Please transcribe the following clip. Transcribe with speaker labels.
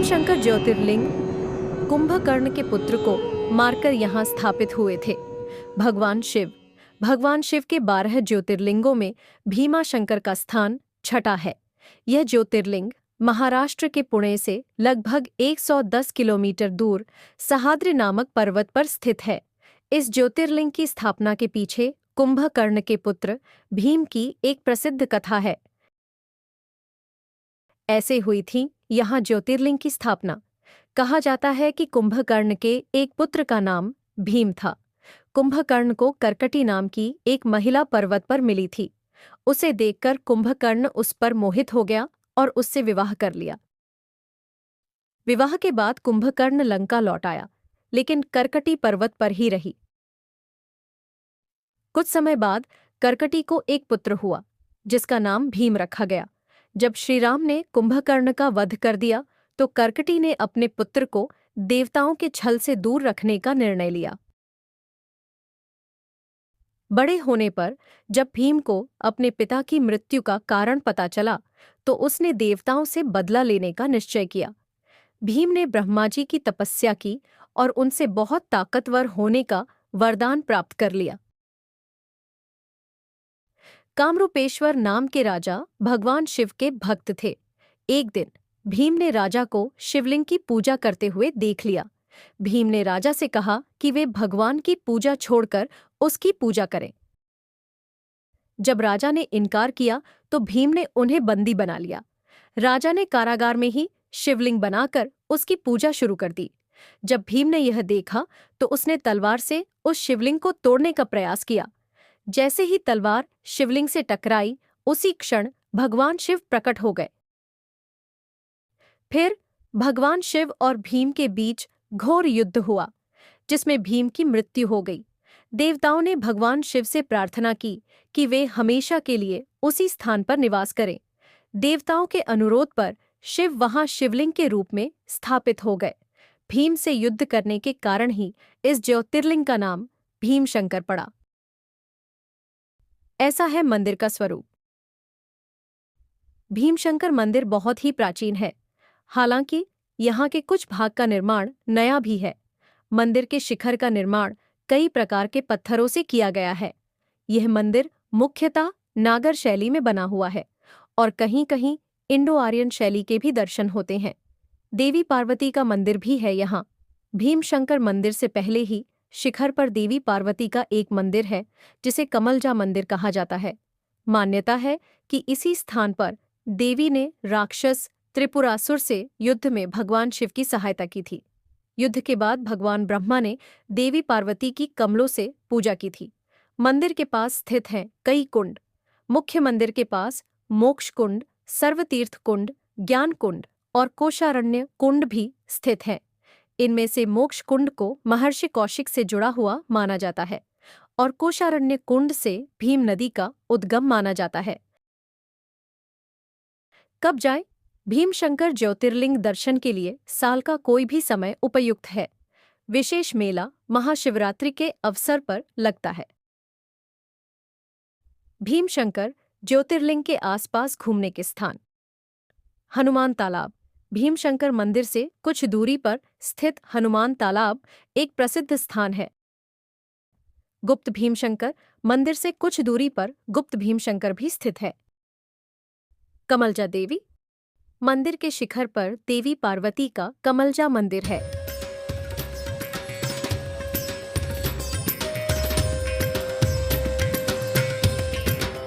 Speaker 1: भीमशंकर ज्योतिर्लिंग कुंभकर्ण के पुत्र को मारकर यहाँ स्थापित हुए थे। भगवान शिव के 12 ज्योतिर्लिंगों में भीमाशंकर का स्थान छठा है। यह ज्योतिर्लिंग महाराष्ट्र के पुणे से लगभग 110 किलोमीटर दूर सह्याद्री नामक पर्वत पर स्थित है। इस ज्योतिर्लिंग की स्थापना के पीछे कुंभकर्ण के पुत्र भीम की एक प्रसिद्ध कथा है। ऐसे हुई थी यहाँ ज्योतिर्लिंग की स्थापना। कहा जाता है कि कुंभकर्ण के एक पुत्र का नाम भीम था। कुंभकर्ण को कर्कटी नाम की एक महिला पर्वत पर मिली थी। उसे देखकर कुंभकर्ण उस पर मोहित हो गया और उससे विवाह कर लिया। विवाह के बाद कुंभकर्ण लंका लौट आया, लेकिन कर्कटी पर्वत पर ही रही। कुछ समय बाद कर्कटी को एक पुत्र हुआ, जिसका नाम भीम रखा गया। जब श्रीराम ने कुंभकर्ण का वध कर दिया, तो कर्कटी ने अपने पुत्र को देवताओं के छल से दूर रखने का निर्णय लिया। बड़े होने पर जब भीम को अपने पिता की मृत्यु का कारण पता चला, तो उसने देवताओं से बदला लेने का निश्चय किया। भीम ने ब्रह्मा जी की तपस्या की और उनसे बहुत ताकतवर होने का वरदान प्राप्त कर लिया। कामरूपेश्वर नाम के राजा भगवान शिव के भक्त थे। एक दिन भीम ने राजा को शिवलिंग की पूजा करते हुए देख लिया। भीम ने राजा से कहा कि वे भगवान की पूजा छोड़कर उसकी पूजा करें। जब राजा ने इनकार किया, तो भीम ने उन्हें बंदी बना लिया। राजा ने कारागार में ही शिवलिंग बनाकर उसकी पूजा शुरू कर दी। जब भीम ने यह देखा, तो उसने तलवार से उस शिवलिंग को तोड़ने का प्रयास किया। जैसे ही तलवार शिवलिंग से टकराई, उसी क्षण भगवान शिव प्रकट हो गए। फिर भगवान शिव और भीम के बीच घोर युद्ध हुआ, जिसमें भीम की मृत्यु हो गई। देवताओं ने भगवान शिव से प्रार्थना की कि वे हमेशा के लिए उसी स्थान पर निवास करें। देवताओं के अनुरोध पर शिव वहां शिवलिंग के रूप में स्थापित हो गए। भीम से युद्ध करने के कारण ही इस ज्योतिर्लिंग का नाम भीमशंकर पड़ा। ऐसा है मंदिर का स्वरूप। भीमशंकर मंदिर बहुत ही प्राचीन है। हालांकि यहाँ के कुछ भाग का निर्माण नया भी है। मंदिर के शिखर का निर्माण कई प्रकार के पत्थरों से किया गया है। यह मंदिर मुख्यतः नागर शैली में बना हुआ है और कहीं-कहीं इंडो आर्यन शैली के भी दर्शन होते हैं। देवी पार्वती का मंदिर भी है यहाँ। भीमशंकर मंदिर से पहले ही शिखर पर देवी पार्वती का एक मंदिर है, जिसे कमलजा मंदिर कहा जाता है। मान्यता है कि इसी स्थान पर देवी ने राक्षस त्रिपुरासुर से युद्ध में भगवान शिव की सहायता की थी। युद्ध के बाद भगवान ब्रह्मा ने देवी पार्वती की कमलों से पूजा की थी। मंदिर के पास स्थित हैं कई कुंड। मुख्य मंदिर के पास मोक्ष कुंड, सर्वतीर्थ कुंड, ज्ञान कुंड और कोशारण्य कुंड भी स्थित हैं। इनमें से मोक्ष कुंड को महर्षि कौशिक से जुड़ा हुआ माना जाता है और कोशारण्य कुंड से भीम नदी का उद्गम माना जाता है। कब जाए? भीमशंकर ज्योतिर्लिंग दर्शन के लिए साल का कोई भी समय उपयुक्त है। विशेष मेला महाशिवरात्रि के अवसर पर लगता है। भीमशंकर ज्योतिर्लिंग के आसपास घूमने के स्थान। हनुमान तालाब। भीमशंकर मंदिर से कुछ दूरी पर स्थित हनुमान तालाब एक प्रसिद्ध स्थान है। गुप्त भीमशंकर मंदिर से कुछ दूरी पर गुप्त भीमशंकर भी स्थित है। कमलजा देवी। मंदिर के शिखर पर देवी पार्वती का कमलजा मंदिर है।